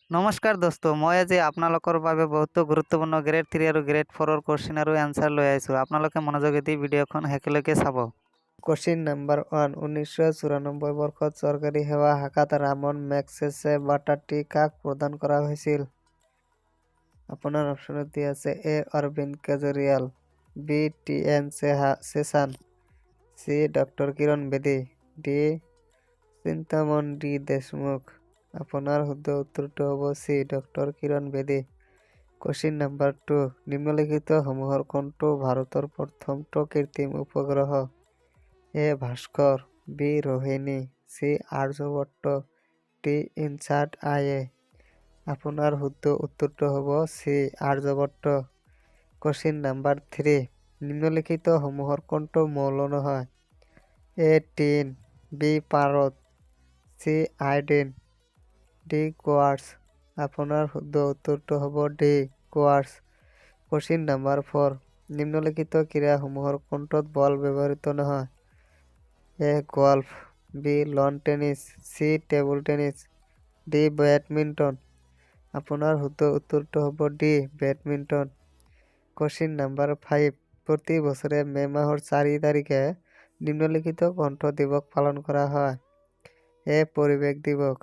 নমস্কাৰ দোস্ত, মই আজি আপোনালোকৰ বাবে বহুতো গুৰুত্বপূৰ্ণ গ্ৰেড 3 আৰু গ্ৰেড 4ৰ কুৱেশ্যন আৰু এনচাৰ লৈ আহিছোঁ। আপোনালোকে মনোযোগেদি দি ভিডিঅ'খন শেষলৈকে চাব। কুৱেশ্যন নম্বৰ 1, 1994 বৰ্ষত চৰকাৰী সেৱা শাখাত ৰামন মেগছেছে বঁটাটি কাক প্ৰদান কৰা হৈছিল? আপোনাৰ অপশ্যনত দিয়া আছে A. Arvind Kejriwal, B. T. N. Seshan, C. Doctor Kiran Bedi, D. চিন্তামণ D. Deshmukh. আপোনাৰ শুদ্ধ উত্তৰটো হ'ব চি. ডক্টৰ কিৰণ বেদী। কুৱেশ্যন নম্বৰ 2, নিম্নলিখিত সমূহৰ কোনটো ভাৰতৰ প্ৰথমটো কৃত্ৰিম উপগ্ৰহ? A. Bhaskara, B. Rohini, C. Aryabhata, D. INSAT I A. আপোনাৰ শুদ্ধ উত্তৰটো হ'ব চি. আৰ্যভট্ট। কুৱেশ্যন নম্বৰ 3, নিম্নলিখিত সমূহৰ কোনটো মৌল নহয়? এ. Tin, B. পাৰদ, চি. Iodine, D. কোৱাৰ্টছ। আপোনাৰ শুদ্ধ উত্তৰটো হ'ব ডি. কোৱাৰ্টছ। কুৱেশ্যন নম্বৰ 4, নিম্নলিখিত ক্ৰীড়াসমূহৰ কোনটোত বল ব্যৱহৃত নহয়? A. Golf, B. Lawn tennis, C. Table tennis, D. Badminton. আপোনাৰ শুদ্ধ উত্তৰটো হ'ব ডি. বেডমিণ্টন। কুৱেশ্যন নম্বৰ 5, প্ৰতি বছৰে মে মাহৰ 4 তাৰিখে নিম্নলিখিত কোনটো দিৱস পালন কৰা হয়? এ. পৰিৱেশ দিৱস,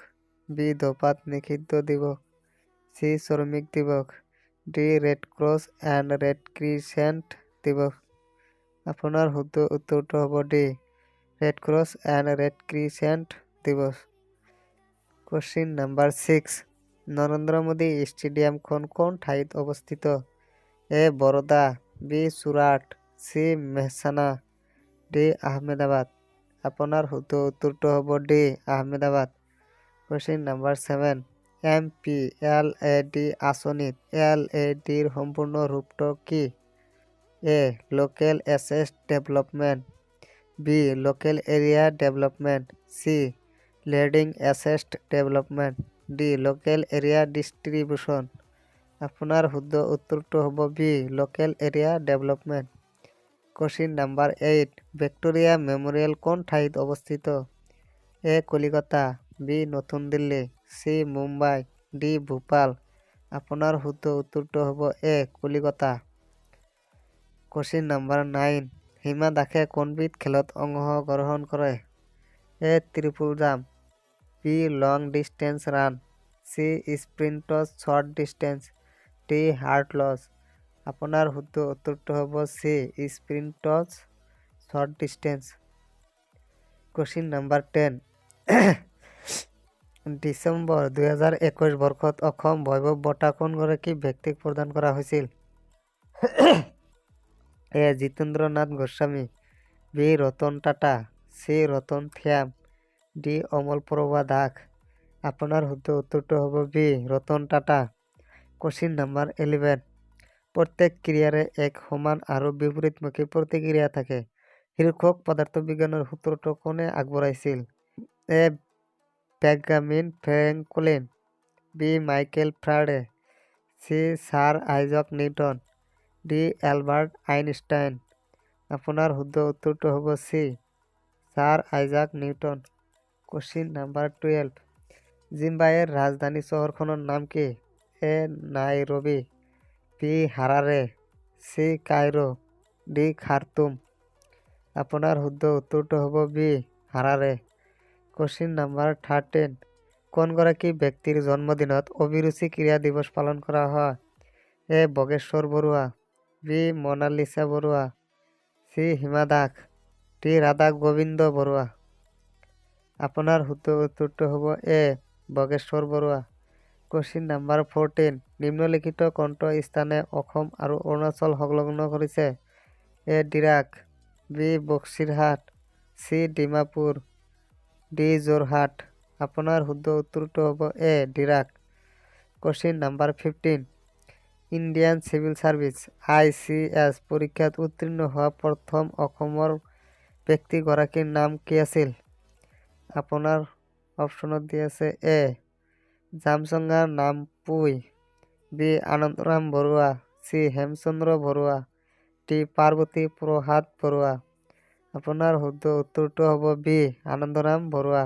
বি. ধঁপাত নিষিদ্ধ দিৱস, চি. শ্ৰমিক দিৱস, D. Red cross and red crescent দিৱস। আপোনাৰ শুদ্ধ উত্তৰটো হ'ব D. Red cross and red crescent দিৱস। কুৱেশ্যন নম্বৰ 6, নৰেন্দ্ৰ মোদী ষ্টেডিয়ামখন কোন ঠাইত অৱস্থিত? A. Baroda, B. Surat, C. Mehsana, D. Ahmedabad. আপোনাৰ শুদ্ধ উত্তৰটো হ'ব D. Ahmedabad. Question number 7, MPLAD আঁচনিত LADৰ সম্পূৰ্ণ ৰূপটো কি? A. Local asset development, B. Local area development, C. Lending asset development, D. Local area distribution. আপোনাৰ শুদ্ধ উত্তৰটো হ'ব B. Local area development. Question number 8, Victoria memorial কোন ঠাইত অৱস্থিত? এ. কলিকতা, বি. নতুন দিল্লী, চি. মুম্বাই, ডি. ভোপাল। আপোনাৰ শুদ্ধ উত্তৰটো হ'ব A. Kolkata. Question number 9, Hima দাসে কোনবিধ খেলত অংশগ্ৰহণ কৰে? A. Triple jump, B. Long distance run, C. Sprints short distance, D. Hurdles. আপোনাৰ শুদ্ধ উত্তৰটো হ'ব C. Sprints short distance. Question number 10, December 2021 বৰ্ষত অসম বৈভৱ বঁটা কোনগৰাকী ব্যক্তিক প্ৰদান কৰা হৈছিল? A. Jitendra Nath Goswami, B. Ratan Tata, C. Ratan Thiyam, D. Amal Prabha Das. আপোনাৰ শুদ্ধ উত্তৰটো হ'ব B. Ratan Tata. Question number 11, প্ৰত্যেক ক্ৰিয়াৰে এক সমান আৰু বিপৰীতমুখী প্ৰতিক্ৰিয়া থাকে শীৰ্ষক পদাৰ্থবিজ্ঞানৰ সূত্ৰটো কোনে আগবঢ়াইছিল? A. Benjamin Franklin, B. Michael Faraday, C. Sir Isaac Newton, D. Albert Einstein. আপোনাৰ শুদ্ধ উত্তৰটো হ'ব C. Sir Isaac Newton. Question number 12, জিম্বাবৱেৰ ৰাজধানী চহৰখনৰ নাম কি? A. Nairobi, B. Harare, C. Cairo, D. Khartoum. আপোনাৰ শুদ্ধ উত্তৰটো হ'ব বি. হাৰাৰে। কুৱেশ্যন নম্বৰ 13, কোনগৰাকী ব্যক্তিৰ জন্মদিনত অভিৰুচি ক্ৰীড়া দিৱস পালন কৰা হয়? এ. বগেশ্বৰ Baruah, B. Monalisa Baruah, C. Hima Das, D. Radha Gobinda Baruah. আপোনাৰ শুদ্ধ উত্তৰটো হ'ব এ. বগেশ্বৰ বৰুৱা। কুৱেশ্যন নম্বৰ 14, নিম্নলিখিত কোনটো স্থানে অসম আৰু অৰুণাচল সংলগ্ন কৰিছে? A. Dirak, B. Baksirhat, C. Dimapur, D. Jorhat. আপোনাৰ শুদ্ধ উত্তৰটো হ'ব A. Dirak. Question number 15, Indian civil service ICS পৰীক্ষাত উত্তীৰ্ণ হোৱা প্ৰথম অসমৰ ব্যক্তিগৰাকীৰ নাম কি আছিল? আপোনাৰ অপশ্যনত দি আছে A. Jamchunga Nampui, B. Anandaram Baruah, C. Hemchandra Baruah, D. Parvati Prasad Baruah. আপোনাৰ শুদ্ধ উত্তৰটো হ'ব বি. আনন্দৰাম বৰুৱা।